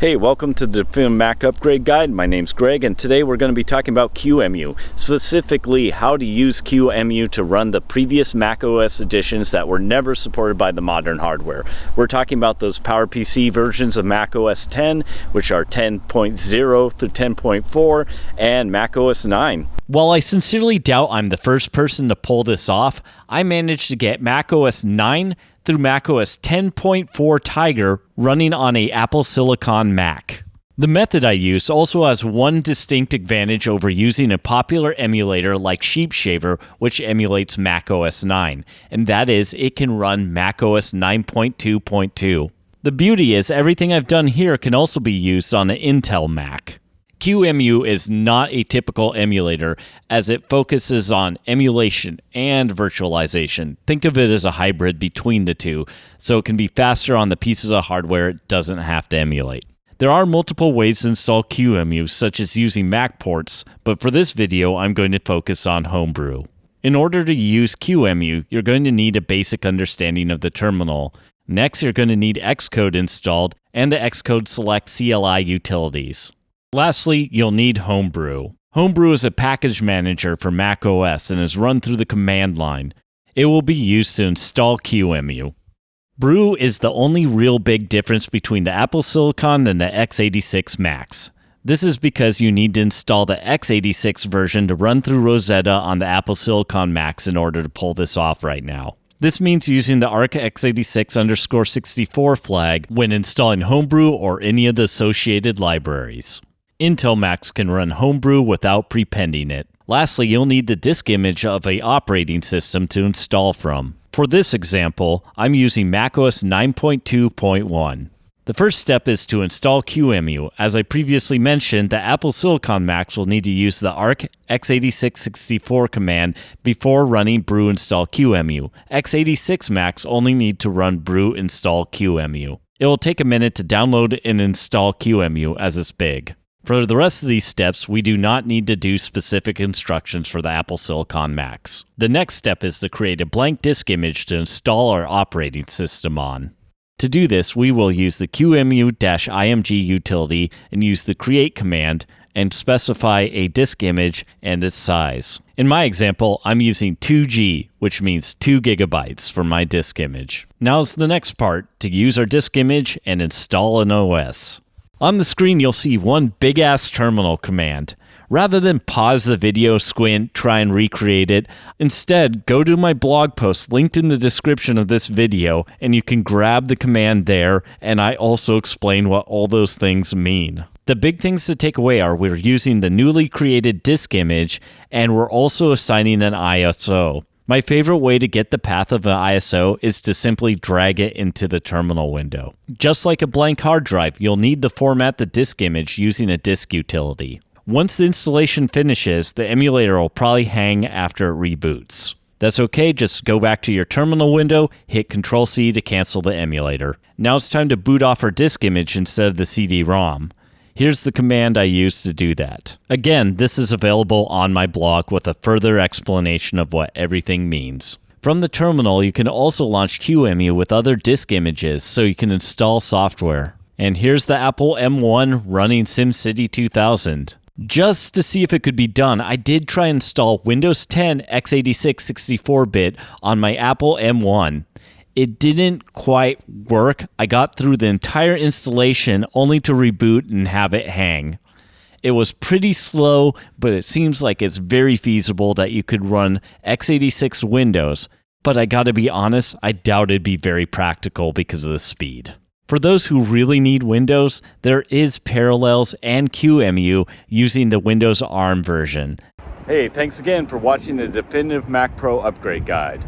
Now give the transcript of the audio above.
Hey, welcome to the defunct Mac Upgrade Guide. My name's Greg, and today we're going to be talking about QEMU, specifically how to use QEMU to run the previous Mac OS editions that were never supported by the modern hardware. We're talking about those PowerPC versions of Mac OS 10, which are 10.0 through 10.4, and Mac OS 9. While I sincerely doubt I'm the first person to pull this off, I managed to get Mac OS 9 through Mac OS 10.4 Tiger running on a Apple Silicon Mac. The method I use also has one distinct advantage over using a popular emulator like Sheepshaver, which emulates Mac OS 9, and that is it can run Mac OS 9.2.2. The beauty is everything I've done here can also be used on an Intel Mac. QEMU is not a typical emulator as it focuses on emulation and virtualization. Think of it as a hybrid between the two, so it can be faster on the pieces of hardware it doesn't have to emulate. There are multiple ways to install QEMU, such as using Mac ports, but for this video I'm going to focus on Homebrew. In order to use QEMU, you're going to need a basic understanding of the terminal. Next, you're going to need Xcode installed and the Xcode Select CLI utilities. Lastly, you'll need Homebrew. Homebrew is a package manager for Mac OS and is run through the command line. It will be used to install QEMU. Brew is the only real big difference between the Apple Silicon and the x86 Macs. This is because you need to install the x86 version to run through Rosetta on the Apple Silicon Macs in order to pull this off right now. This means using the ARC x86_64 flag when installing Homebrew or any of the associated libraries. Intel Macs can run Homebrew without prepending it. Lastly, you'll need the disk image of an operating system to install from. For this example, I'm using macOS 9.2.1. The first step is to install QEMU. As I previously mentioned, the Apple Silicon Macs will need to use the ARC x8664 command before running brew install QEMU. x86 Macs only need to run brew install QEMU. It will take a minute to download and install QEMU as it's big. For the rest of these steps, we do not need to do specific instructions for the Apple Silicon Macs. The next step is to create a blank disk image to install our operating system on. To do this, we will use the qmu-img utility and use the create command and specify a disk image and its size. In my example, I'm using 2G, which means 2 gigabytes for my disk image. Now's the next part, to use our disk image and install an OS. On the screen, you'll see one big-ass terminal command. Rather than pause the video, squint, try and recreate it, instead, go to my blog post linked in the description of this video, and you can grab the command there, and I also explain what all those things mean. The big things to take away are we're using the newly created disk image, and we're also assigning an ISO. My favorite way to get the path of an ISO is to simply drag it into the terminal window. Just like a blank hard drive, you'll need to format the disk image using a disk utility. Once the installation finishes, the emulator will probably hang after it reboots. That's okay, just go back to your terminal window, hit Ctrl-C to cancel the emulator. Now it's time to boot off our disk image instead of the cd-rom. Here's the command I use to do that. Again, this is available on my blog with a further explanation of what everything means. From the terminal, you can also launch QEMU with other disk images so you can install software. And here's the Apple M1 running SimCity 2000. Just to see if it could be done, I did try and install Windows 10 x86 64-bit on my Apple M1. It didn't quite work. I got through the entire installation only to reboot and have it hang. It was pretty slow, but it seems like it's very feasible that you could run x86 Windows. But I gotta be honest, I doubt it'd be very practical because of the speed. For those who really need Windows, there is Parallels and QEMU using the Windows ARM version. Hey, thanks again for watching the definitive Mac Pro Upgrade Guide.